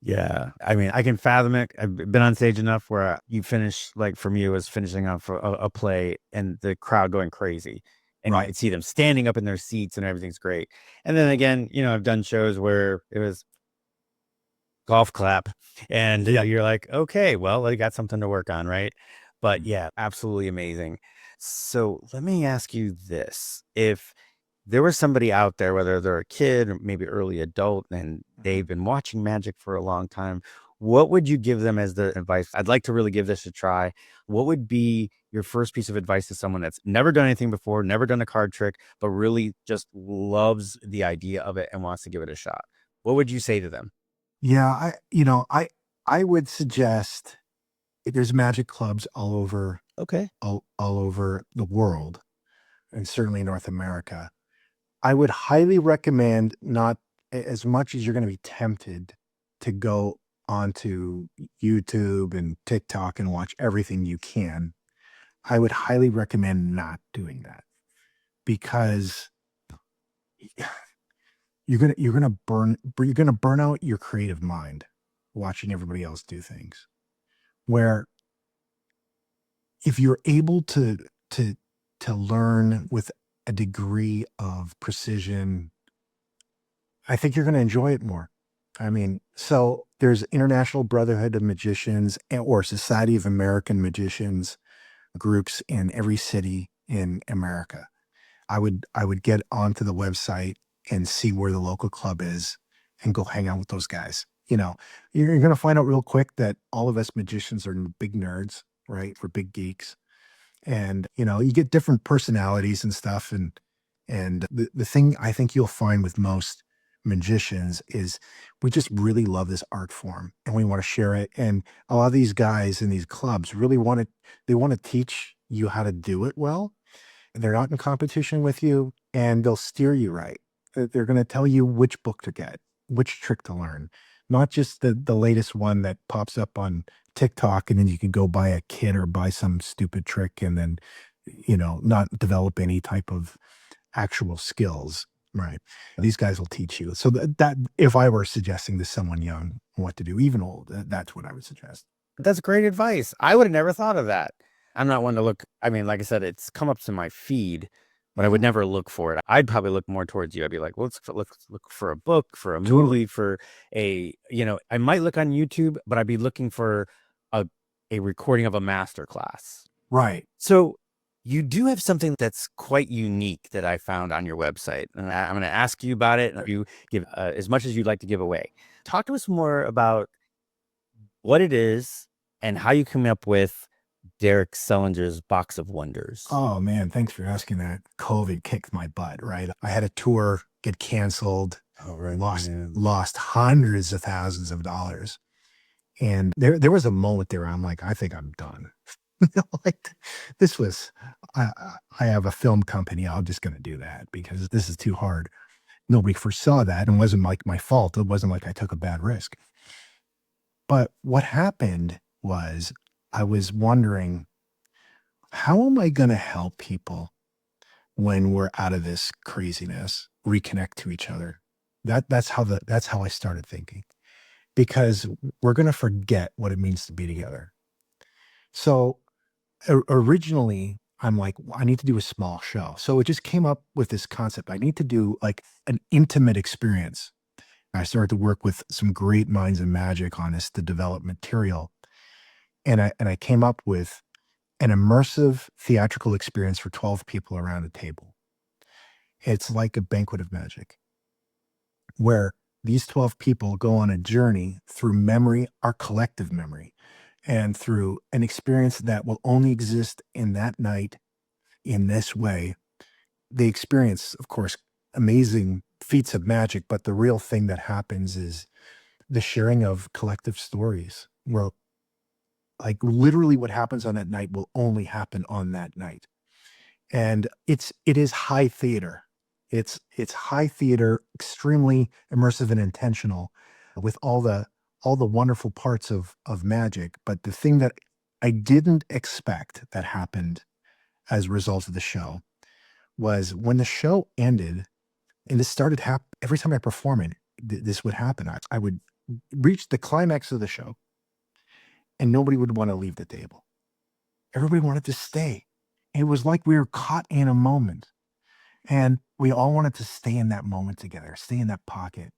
Yeah. I mean, I can fathom it. I've been on stage enough where you finish, like for me, it was finishing off a play and the crowd going crazy. And you Right. could see them standing up in their seats and everything's great. And then again, I've done shows where it was golf clap and Yeah. you're like, okay, well, I got something to work on, right? But Mm. yeah, absolutely amazing. So let me ask you this. If there was somebody out there, whether they're a kid or maybe early adult, and Mhm. they've been watching magic for a long time, what would you give them as the advice? I'd like to really give this a try. What would be your first piece of advice to someone that's never done anything before, never done a card trick, but really just loves the idea of it and wants to give it a shot? What would you say to them? Yeah, I would suggest there's magic clubs Okay. all over the world, and certainly North America. I would highly recommend, not as much as you're gonna be tempted to go onto YouTube and TikTok and watch everything you can. I would highly recommend not doing that, because you're gonna burn out your creative mind watching everybody else do things. Where if you're able to to learn with a degree of precision, I think you're gonna enjoy it more. I mean, so there's International Brotherhood of Magicians, or Society of American Magicians groups in every city in America. I would get onto the website and see where the local club is and go hang out with those guys. You're gonna find out real quick that all of us magicians are big nerds, right? We're big geeks. And, you get different personalities and stuff. And the thing I think you'll find with most magicians is we just really love this art form and we want to share it. And a lot of these guys in these clubs really they want to teach you how to do it well. They're not in competition with you, and they'll steer you right. They're gonna tell you which book to get, which trick to learn, not just the latest one that pops up on TikTok, and then you can go buy a kit or buy some stupid trick and then, not develop any type of actual skills, right? These guys will teach you. So that if I were suggesting to someone young what to do, even old, that's what I would suggest. That's great advice. I would have never thought of that. I'm not one to look. I mean, like I said, it's come up to my feed, but I would Mhm. never look for it. I'd probably look more towards you. I'd be like, well, let's look for a book, for a Totally. movie, for I might look on YouTube, but I'd be looking for a a recording of a master class. Right. So you do have something that's quite unique that I found on your website, and I'm going to ask you about it. And you give as much as you'd like to give away. Talk to us more about what it is and how you came up with Derek Selinger's Box of Wonders. Oh man, thanks for asking that. COVID kicked my butt, right? I had a tour get canceled, Oh, right. lost Yeah. lost hundreds of thousands of dollars. And there was a moment there I'm like, I think I'm done. Like, this was I have a film company. I'm just gonna do that because this is too hard. Nobody foresaw that, and it wasn't like my fault. It wasn't like I took a bad risk. But what happened was I was wondering, how am I gonna help people when we're out of this craziness, reconnect to each other? That's how I started thinking, because we're gonna forget what it means to be together. So originally, I'm like, "Well, I need to do a small show." So it just came up with this concept. I need to do like an intimate experience. I started to work with some great minds in magic on this to develop material. And I came up with an immersive theatrical experience for 12 people around a table. It's like a banquet of magic, where these 12 people go on a journey through memory, our collective memory, and through an experience that will only exist in that night in this way. They experience, of course, amazing feats of magic, but the real thing that happens is the sharing of collective stories, where like literally what happens on that night will only happen on that night. And it is high theater. It's high theater, extremely immersive and intentional, with all the wonderful parts of magic. But the thing that I didn't expect that happened as a result of the show was when the show ended, and this started every time I perform it, this would happen. I would reach the climax of the show, and nobody would want to leave the table. Everybody wanted to stay. It was like we were caught in a moment, and we all wanted to stay in that moment together, stay in that pocket.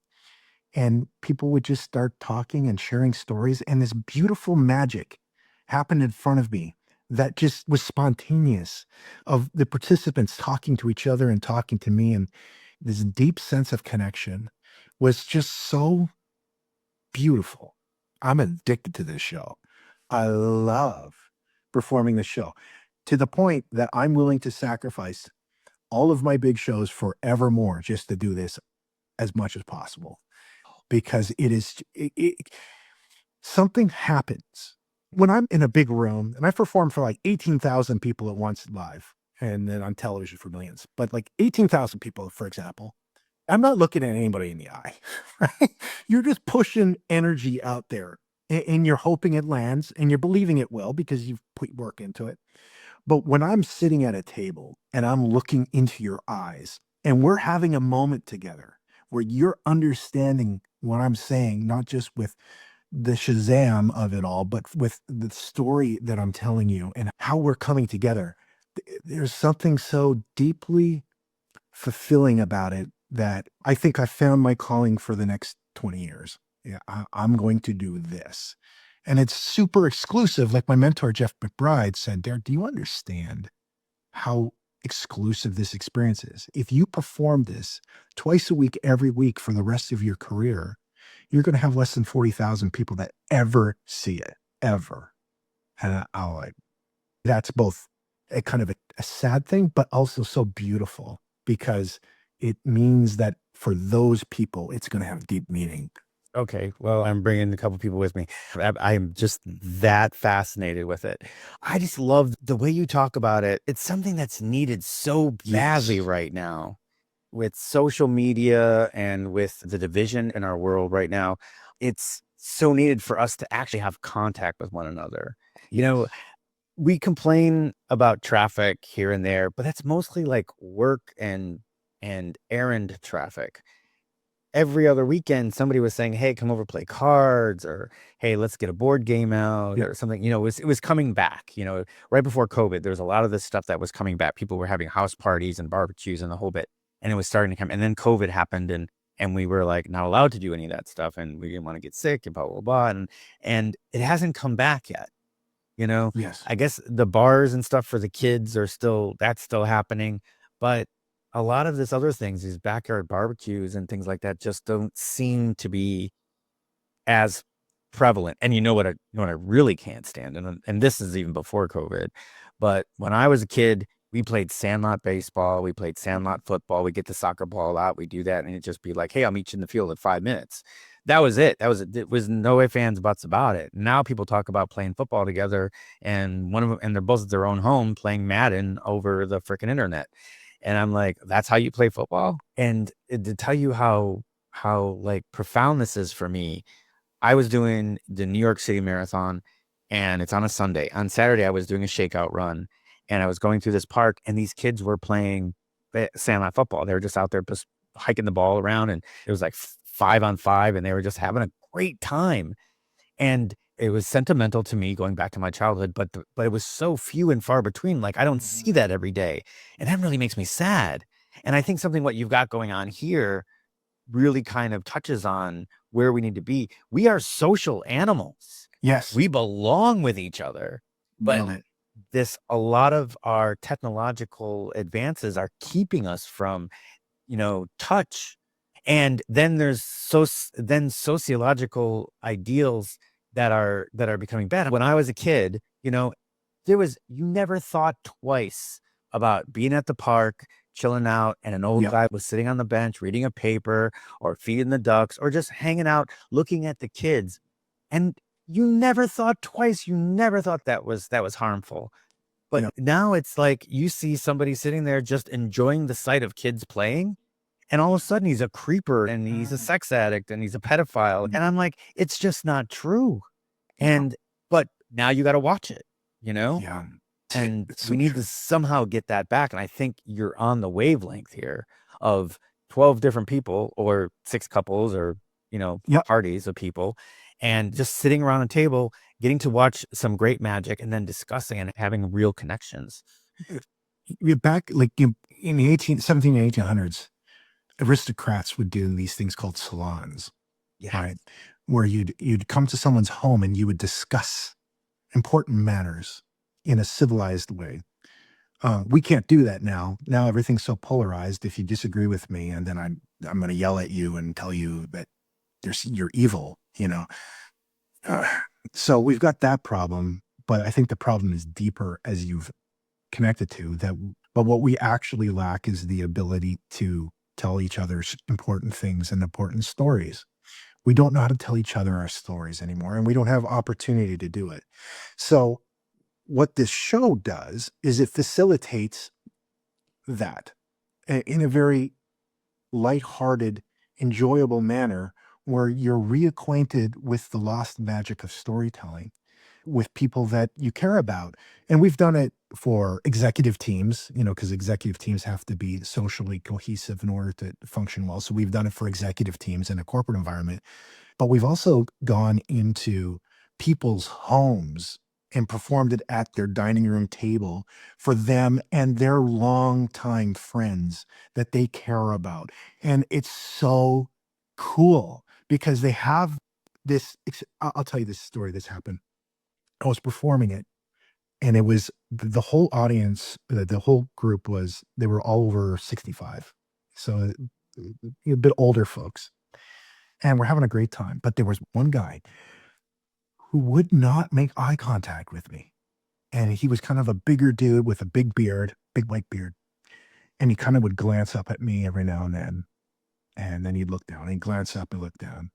And people would just start talking and sharing stories, and this beautiful magic happened in front of me that just was spontaneous, of the participants talking to each other and talking to me, and this deep sense of connection was just so beautiful. I'm addicted to this show. I love performing the show, to the point that I'm willing to sacrifice all of my big shows forevermore just to do this as much as possible, because something happens when I'm in a big room, and I perform for like 18,000 people at once live, and then on television for millions, but like 18,000 people, for example. I'm not looking at anybody in the eye, right? You're just pushing energy out there, and you're hoping it lands, and you're believing it will because you've put work into it. But when I'm sitting at a table and I'm looking into your eyes, and we're having a moment together where you're understanding what I'm saying, not just with the Shazam of it all, but with the story that I'm telling you and how we're coming together, there's something so deeply fulfilling about it that I think I found my calling for the next 20 years. Yeah, I'm going to do this. And it's super exclusive. Like my mentor, Jeff McBride, said, Derek, do you understand how exclusive this experience is? If you perform this twice a week, every week for the rest of your career, you're going to have less than 40,000 people that ever see it, ever. And I like, that's both a kind of a sad thing, but also so beautiful, because it means that for those people, it's going to have deep meaning. Okay, well, I'm bringing a couple people with me. I'm just that fascinated with it. I just love the way you talk about it. It's something that's needed so badly Yes. right now with social media and with the division in our world right now. It's so needed for us to actually have contact with one another. You know, Yes. we complain about traffic here and there, but that's mostly like work and errand traffic. Every other weekend, somebody was saying, "Hey, come over, play cards," or "Hey, let's get a board game out," Yeah. or something. It was coming back. Right before COVID, there was a lot of this stuff that was coming back. People were having house parties and barbecues and the whole bit, and it was starting to come. And then COVID happened, and we were like not allowed to do any of that stuff, and we didn't want to get sick and blah blah blah. And it hasn't come back yet. You know, Yes. I guess the bars and stuff for the kids that's still happening, but a lot of this other things, these backyard barbecues and things like that just don't seem to be as prevalent. And you know what I really can't stand, and this is even before COVID, but when I was a kid, we played sandlot baseball, we played sandlot football, we get the soccer ball out, we do that, and it'd just be like, "Hey, I'll meet you in the field in 5 minutes." That was it. It was no ifs, ands, buts about it. Now people talk about playing football together, and one of them, and they're both at their own home playing Madden over the freaking internet. And I'm like, that's how you play football? And to tell you how like profound this is for me, I was doing the New York City Marathon, and it's on a Sunday. On Saturday, I was doing a shakeout run, and I was going through this park, and these kids were playing sandlot football. They were just out there just hiking the ball around, and it was like 5-on-5, and they were just having a great time. And it was sentimental to me going back to my childhood, but it was so few and far between. Like I don't see that every day, and that really makes me sad. And I think something what you've got going on here really kind of touches on where we need to be. We are social animals. Yes. We belong with each other, but Nailed it. a lot of our technological advances are keeping us from, touch. And then then sociological ideals that are becoming bad. When I was a kid, you never thought twice about being at the park, chilling out, and an old Yep. guy was sitting on the bench reading a paper or feeding the ducks or just hanging out looking at the kids. And you never thought twice. You never thought that was harmful. But Yep. now it's like you see somebody sitting there just enjoying the sight of kids playing, and all of a sudden he's a creeper and he's a sex addict and he's a pedophile. And I'm like, it's just not true. Yeah. And but now you got to watch it, you know? Yeah. And It's we so need to true. somehow get that back. And I think you're on the wavelength here of 12 different people or 6 couples or Yep. parties of people, and just sitting around a table, getting to watch some great magic and then discussing and having real connections. You're back like in the 17 and 1800s, aristocrats would do these things called salons, Yeah. right? Where you'd come to someone's home and you would discuss important matters in a civilized way. We can't do that now. Now everything's so polarized. If you disagree with me, and then I'm going to yell at you and tell you that you're evil. Uh, so we've got that problem, but I think the problem is deeper, as you've connected to that. But what we actually lack is the ability to tell each other important things and important stories. We don't know how to tell each other our stories anymore, and we don't have opportunity to do it. So what this show does is it facilitates that in a very lighthearted, enjoyable manner where you're reacquainted with the lost magic of storytelling with people that you care about. And we've done it for executive teams, because executive teams have to be socially cohesive in order to function well. So we've done it for executive teams in a corporate environment. But we've also gone into people's homes and performed it at their dining room table for them and their longtime friends that they care about. And it's so cool because they have this. I'll tell you this story that's happened. I was performing it, and it was the whole audience, the whole group they were all over 65. So a bit older folks, and we're having a great time. But there was one guy who would not make eye contact with me. And he was kind of a bigger dude with a big beard, big white beard. And he kind of would glance up at me every now and then. And then he'd look down. He'd glance up and look down.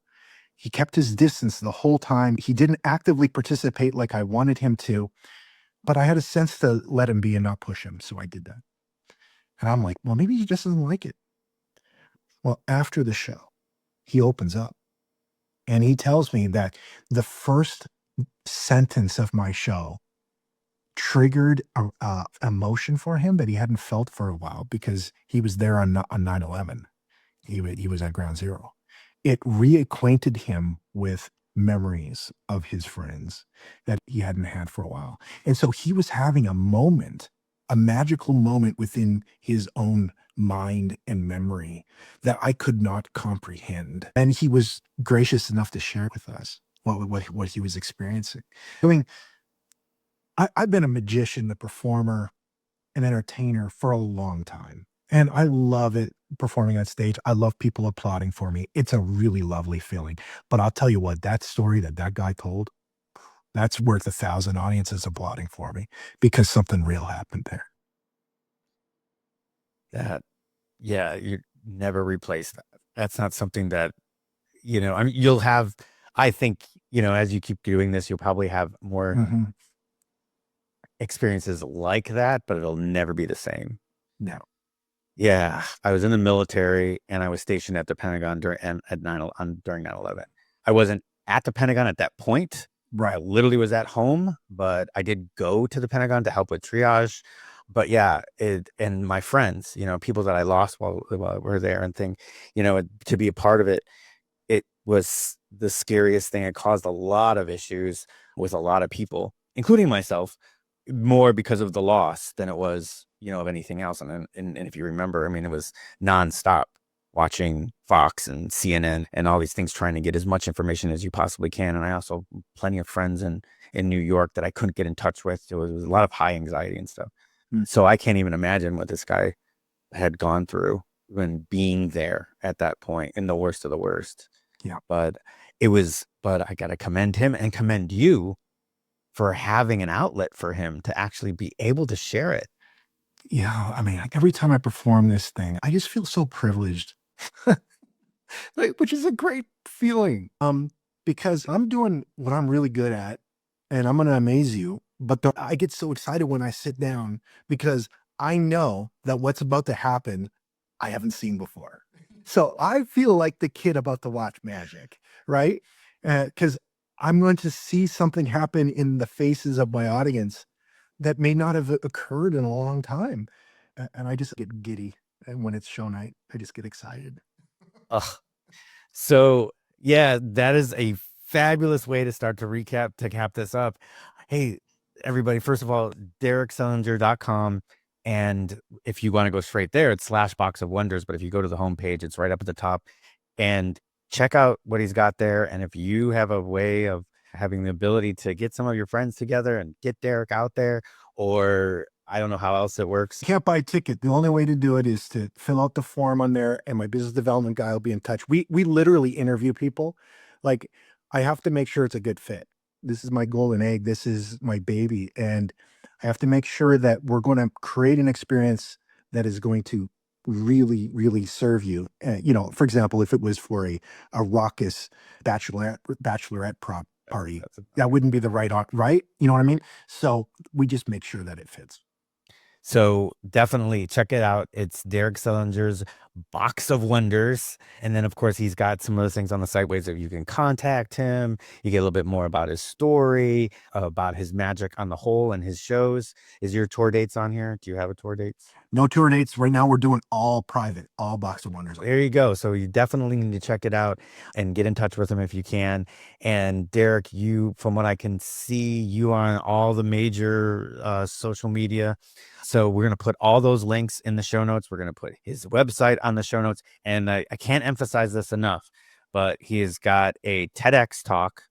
He kept his distance the whole time. He didn't actively participate like I wanted him to, but I had a sense to let him be and not push him. So I did that. And I'm like, well, maybe he just doesn't like it. Well, after the show, he opens up and he tells me that the first sentence of my show triggered a emotion for him that he hadn't felt for a while because he was there on 9/11. He was at ground zero. It reacquainted him with memories of his friends that he hadn't had for a while. And so he was having a moment, a magical moment within his own mind and memory that I could not comprehend. And he was gracious enough to share with us what he was experiencing. I mean, I've been a magician, a performer, an entertainer for a long time. And I love it performing on stage. I love people applauding for me. It's a really lovely feeling. But I'll tell you what, that story that guy told, that's worth 1,000 audiences applauding for me because something real happened there. That, yeah, you never replace that. That's not something that, I mean, you'll have, I think, as you keep doing this, you'll probably have more Mhm. experiences like that, but it'll never be the same. No. Yeah, I was in the military and I was stationed at the Pentagon during 9/11. I wasn't at the Pentagon at that point. I Right. literally was at home, but I did go to the Pentagon to help with triage. But yeah, and my friends, people that I lost while we're there and to be a part of it, it was the scariest thing. It caused a lot of issues with a lot of people, including myself, more because of the loss than it was, of anything else. And if you remember, I mean, it was nonstop watching Fox and CNN and all these things, trying to get as much information as you possibly can. And I also plenty of friends in New York that I couldn't get in touch with. There was a lot of high anxiety and stuff. Mm. So I can't even imagine what this guy had gone through when being there at that point in the worst of the worst. Yeah. But I got to commend him and commend you for having an outlet for him to actually be able to share it. Yeah. I mean, every time I perform this thing, I just feel so privileged. Which is a great feeling. Because I'm doing what I'm really good at and I'm going to amaze you. But I get so excited when I sit down because I know that what's about to happen, I haven't seen before. So I feel like the kid about to watch magic, right? Because I'm going to see something happen in the faces of my audience that may not have occurred in a long time. And I just get giddy. And when it's show night, I just get excited. Ugh. So Yeah, that is a fabulous way to start to cap this up. Hey, everybody, first of all, derekselinger.com. And if you want to go straight there, it's slash box of wonders. But if you go to the homepage, it's right up at the top, and check out what he's got there. And if you have a way of having the ability to get some of your friends together and get Derek out there, or I don't know how else it works. You can't buy a ticket. The only way to do it is to fill out the form on there, and my business development guy will be in touch. We literally interview people. Like, I have to make sure it's a good fit. This is my golden egg. This is my baby, and I have to make sure that we're going to create an experience that is going to really serve you. For example, if it was for a raucous bachelorette party, that wouldn't be the right. You know what I mean? So we just make sure that it fits. So definitely check it out. It's Derek Selinger's Box of Wonders. And then, of course, he's got some other things on the site, ways that you can contact him. You get a little bit more about his story, about his magic on the whole and his shows. Is your tour dates on here? Do you have a tour dates? No tour dates. Right now we're doing all private, all Box of Wonders. There you go. So you definitely need to check it out and get in touch with him if you can. And Derek, you, from what I can see, you are on all the major social media. So we're going to put all those links in the show notes. We're going to put his website on the show notes. And I can't emphasize this enough, but he has got a TEDx talk,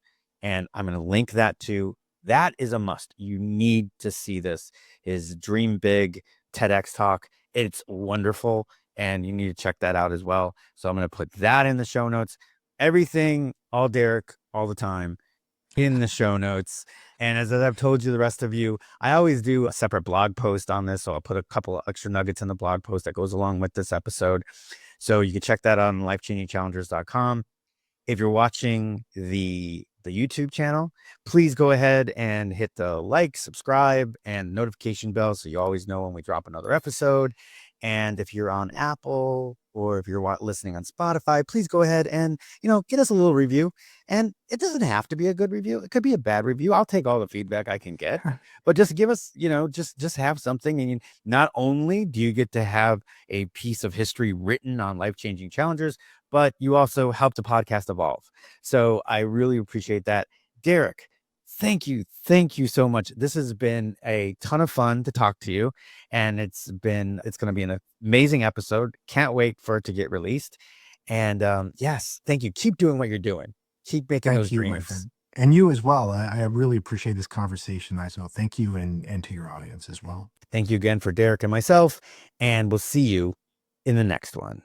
and I'm going to link that too. That is a must. You need to see this. His Dream Big TEDx talk. It's wonderful, and you need to check that out as well. So I'm going to put that in the show notes. Everything, all Derek, all the time, in the show notes. And as I've told you, the rest of you, I always do a separate blog post on this. So I'll put a couple of extra nuggets in the blog post that goes along with this episode. So you can check that out on lifechangingchallengers.com. If you're watching the YouTube channel, please go ahead and hit the like, subscribe, and notification bell so you always know when we drop another episode. And if you're on Apple or if you're listening on Spotify, please go ahead and, get us a little review. And it doesn't have to be a good review. It could be a bad review. I'll take all the feedback I can get, but just give us, just have something. And not only do you get to have a piece of history written on Life Changing Challengers, but you also help the podcast evolve. So I really appreciate that. Derek, thank you. Thank you so much. This has been a ton of fun to talk to you. And it's going to be an amazing episode. Can't wait for it to get released. And yes, thank you. Keep doing what you're doing. Keep making those dreams. And you as well. I really appreciate this conversation. So thank you, and to your audience as well. Thank you again for Derek and myself. And we'll see you in the next one.